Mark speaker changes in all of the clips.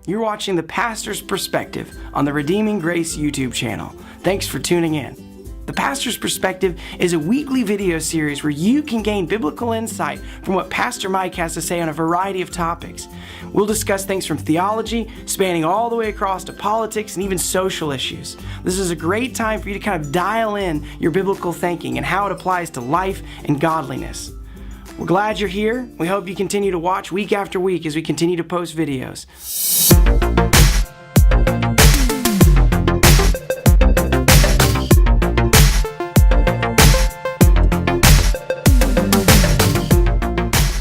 Speaker 1: You're watching The Pastor's Perspective on the Redeeming Grace YouTube channel. Thanks for tuning in. The Pastor's Perspective is a weekly video series where you can gain biblical insight from what Pastor Mike has to say on a variety of topics. We'll discuss things from theology, spanning all the way across to politics and even social issues. This is a great time for you to kind of dial in your biblical thinking and how it applies to life and godliness. We're glad you're here. We hope you continue to watch week after week as we continue to post videos.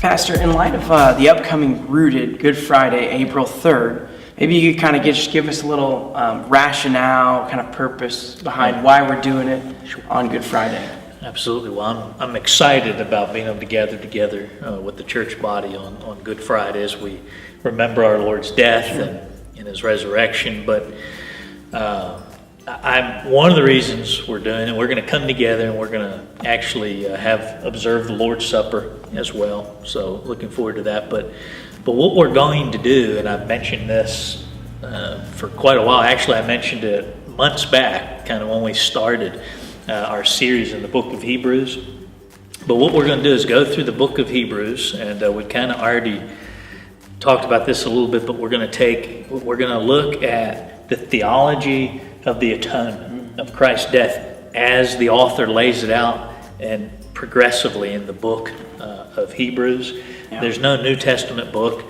Speaker 1: Pastor, in light of the upcoming Rooted Good Friday, April 3rd, maybe you could kind of just give us a little rationale, kind of purpose behind why we're doing it on Good Friday.
Speaker 2: Absolutely. Well, I'm excited about being able to gather together with the church body on Good Friday as we remember our Lord's death and His resurrection. But I'm one of the reasons we're doing it. We're going to come together and we're going to actually have observed the Lord's Supper as well. So looking forward to that. But what we're going to do, and I've mentioned this for quite a while. Actually, I mentioned it months back, kind of when we started our series in the book of Hebrews. But what we're going to do is go through the book of Hebrews, and we've kind of already talked about this a little bit, but we're going to look at the theology of the atonement of Christ's death as the author lays it out and progressively in the book of Hebrews. Yeah. There's no New Testament book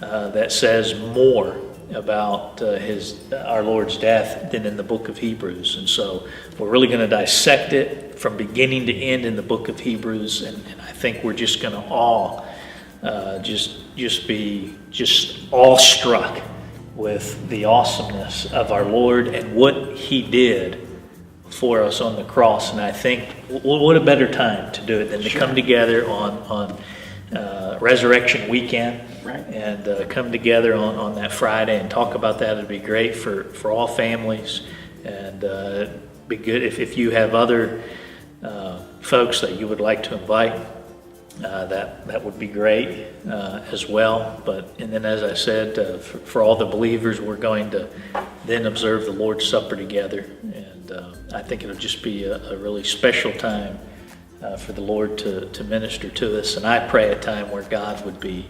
Speaker 2: that says more about our Lord's death than in the book of Hebrews. And so we're really going to dissect it from beginning to end in the book of Hebrews, and I think we're just going to all just be awestruck with the awesomeness of our Lord and what He did for us on the cross. And I think what a better time to do it than to come together on Resurrection Weekend, right, and come together on that Friday and talk about that. It'd be great for all families, and be good if you have other folks that you would like to invite. That would be great as well. And then, as I said, for all the believers, we're going to then observe the Lord's Supper together, and I think it'll just be a really special time for the Lord to minister to us. And I pray a time where God would be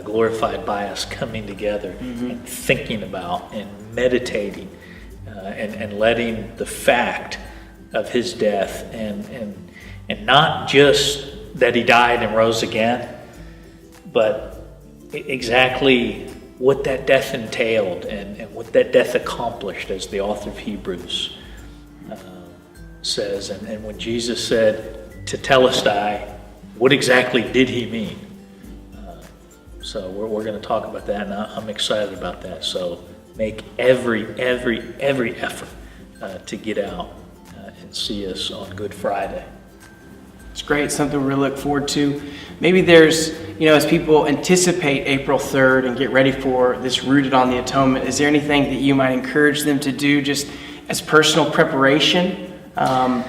Speaker 2: glorified by us coming together and thinking about and meditating and letting the fact of His death and not just that He died and rose again, but exactly what that death entailed and what that death accomplished, as the author of Hebrews says. And when Jesus said, "Tetelestai," what exactly did He mean? So we're going to talk about that, and I'm excited about that. So make every effort to get out and see us on Good Friday.
Speaker 1: It's great, something we look forward to. Maybe there's, as people anticipate April 3rd and get ready for this Rooted on the Atonement, is there anything that you might encourage them to do just as personal preparation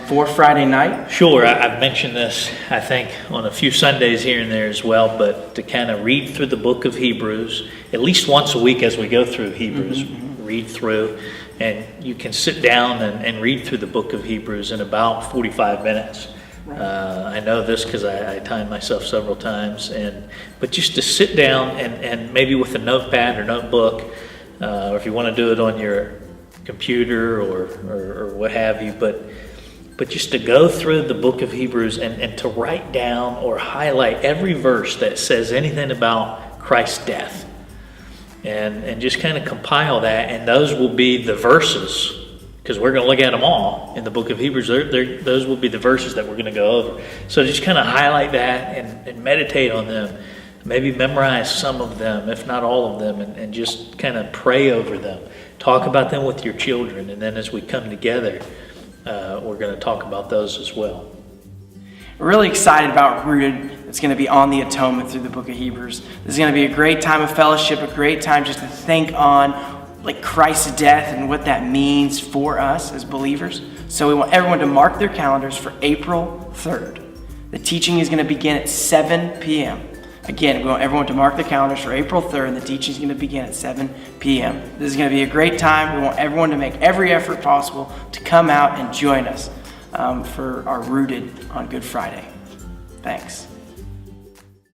Speaker 1: for Friday night?
Speaker 2: Sure, I've mentioned this, I think, on a few Sundays here and there as well, but to kind of read through the book of Hebrews, at least once a week as we go through Hebrews, read through, and you can sit down and read through the book of Hebrews in about 45 minutes. I know this because I timed myself several times, but just to sit down and maybe with a notepad or notebook, or if you want to do it on your computer or what have you, but just to go through the book of Hebrews and to write down or highlight every verse that says anything about Christ's death, and just kind of compile that, and those will be the verses, because we're going to look at them all in the book of Hebrews. Those will be the verses that we're going to go over. So just kind of highlight that and meditate on them. Maybe memorize some of them, if not all of them, and just kind of pray over them. Talk about them with your children. And then as we come together, we're going to talk about those as well.
Speaker 1: We're really excited about Rooted. It's going to be on the atonement through the book of Hebrews. This is going to be a great time of fellowship, a great time just to think on Christ's death and what that means for us as believers. So we want everyone to mark their calendars for April 3rd. The teaching is going to begin at 7 p.m. Again, we want everyone to mark their calendars for April 3rd, and the teaching is going to begin at 7 p.m. This is going to be a great time. We want everyone to make every effort possible to come out and join us for our Rooted on Good Friday. Thanks.